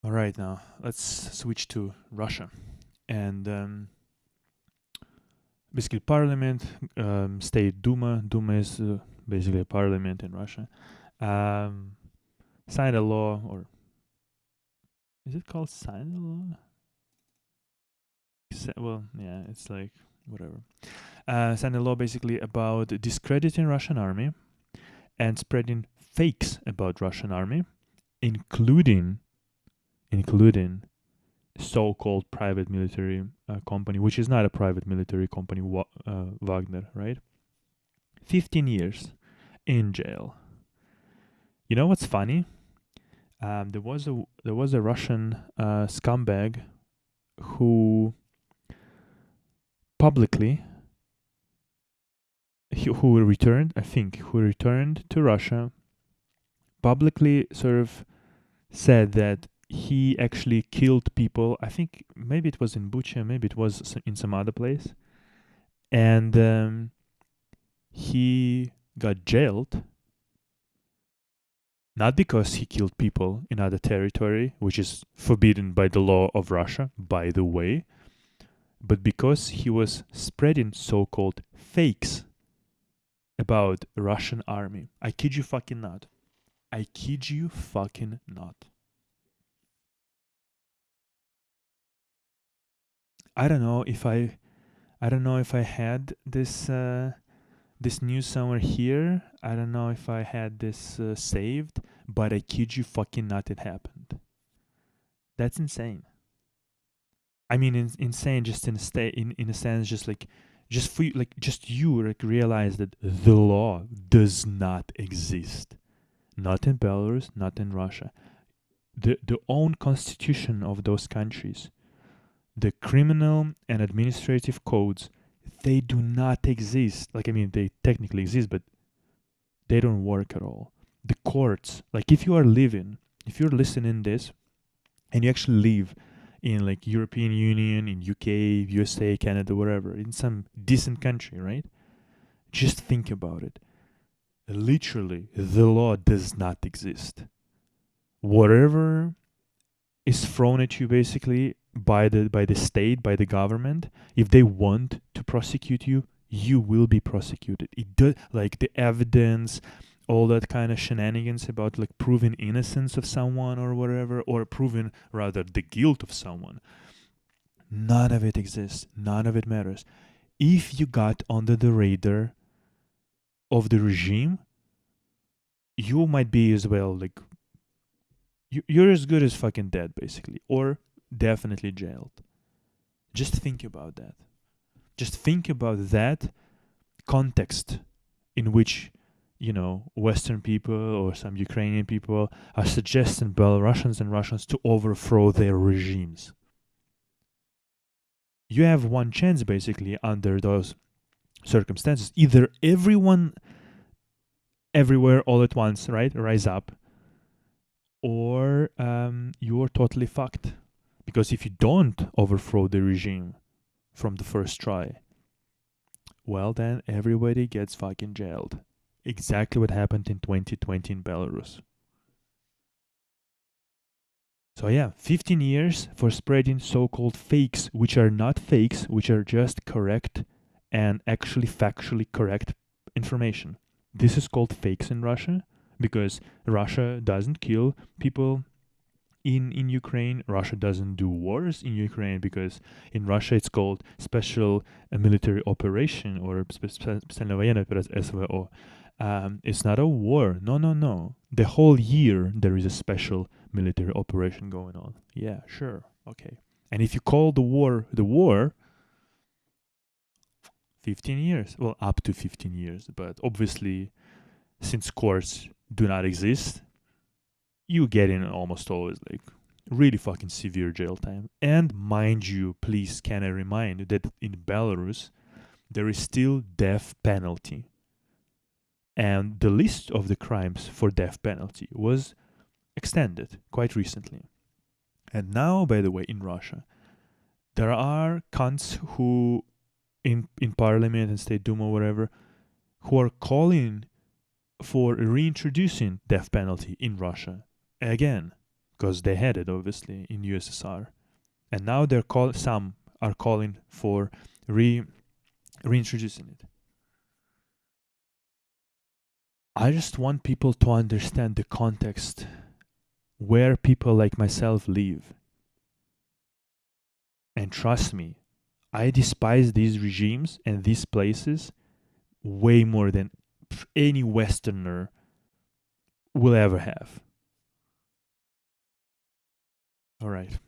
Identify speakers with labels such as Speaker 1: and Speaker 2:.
Speaker 1: All right, now let's switch to Russia. And basically, parliament, state Duma. Duma is basically a parliament in Russia. Um, signed a law, or is it called signed a law? Well, yeah, it's like whatever. Signed a law basically about discrediting Russian army and spreading fakes about Russian army, including including so-called private military company, which is not a private military company, Wagner, right? 15 years in jail. You know what's funny? There was a Russian scumbag who publicly who returned, I think, who returned to Russia, publicly sort of said that he actually killed people. I think maybe it was in Bucha, maybe it was in some other place, and he got jailed not because he killed people in other territory, which is forbidden by the law of Russia, by the way, but because he was spreading so-called fakes about Russian army. I kid you fucking not. I kid you fucking not. I don't know if I had this news somewhere here. I don't know if I had this saved, but I kid you fucking not, it happened. That's insane. I mean, insane just in a in a sense, just like just for you, like just you like realize that the law does not exist. Not in Belarus, not in Russia. The own constitution of those countries, the criminal and administrative codes, they do not exist. Like I mean, they technically exist, but they don't work at all. The courts, like if you're listening this and you actually live in like European Union, in UK, USA, Canada, wherever, in some decent country, right? Just think about it. Literally, the law does not exist. Whatever is thrown at you basically by the state, by the government, if they want to prosecute you, you will be prosecuted. It does, like the evidence, all that kind of shenanigans about like proving innocence of someone or whatever, or proving rather the guilt of someone. None of it exists. None of it matters. If you got under the radar of the regime, you might be as well like you're as good as fucking dead basically, or definitely jailed. Just think about that. Just think about that context in which, Western people or some Ukrainian people are suggesting Belarusians and Russians to overthrow their regimes. You have one chance basically under those circumstances. Either everyone everywhere all at once, right, rise up, or you're totally fucked. Because if you don't overthrow the regime from the first try, well, then everybody gets fucking jailed. Exactly what happened in 2020 in Belarus. So, yeah, 15 years for spreading so called fakes, which are not fakes, which are just correct and actually factually correct information. This is called fakes in Russia because Russia doesn't kill people in Ukraine. Russia doesn't do wars in Ukraine because in Russia it's called special military operation or специальная военная операция, SVO. It's not a war. No, no, no. The whole year there is a special military operation going on. Yeah, sure. Okay. And if you call the war, 15 years. Well, up to 15 years. But obviously, since courts do not exist, you get in almost always like really fucking severe jail time. And mind you, please can I remind you that in Belarus there is still death penalty. And the list of the crimes for death penalty was extended quite recently. And now, by the way, in Russia, there are cunts who in parliament and state duma or whatever who are calling for reintroducing death penalty in Russia again. because they had it obviously in USSR, and now some are calling for reintroducing it. I just want people to understand the context where people like myself live. And trust me, I despise these regimes and these places way more than any Westerner will ever have. All right.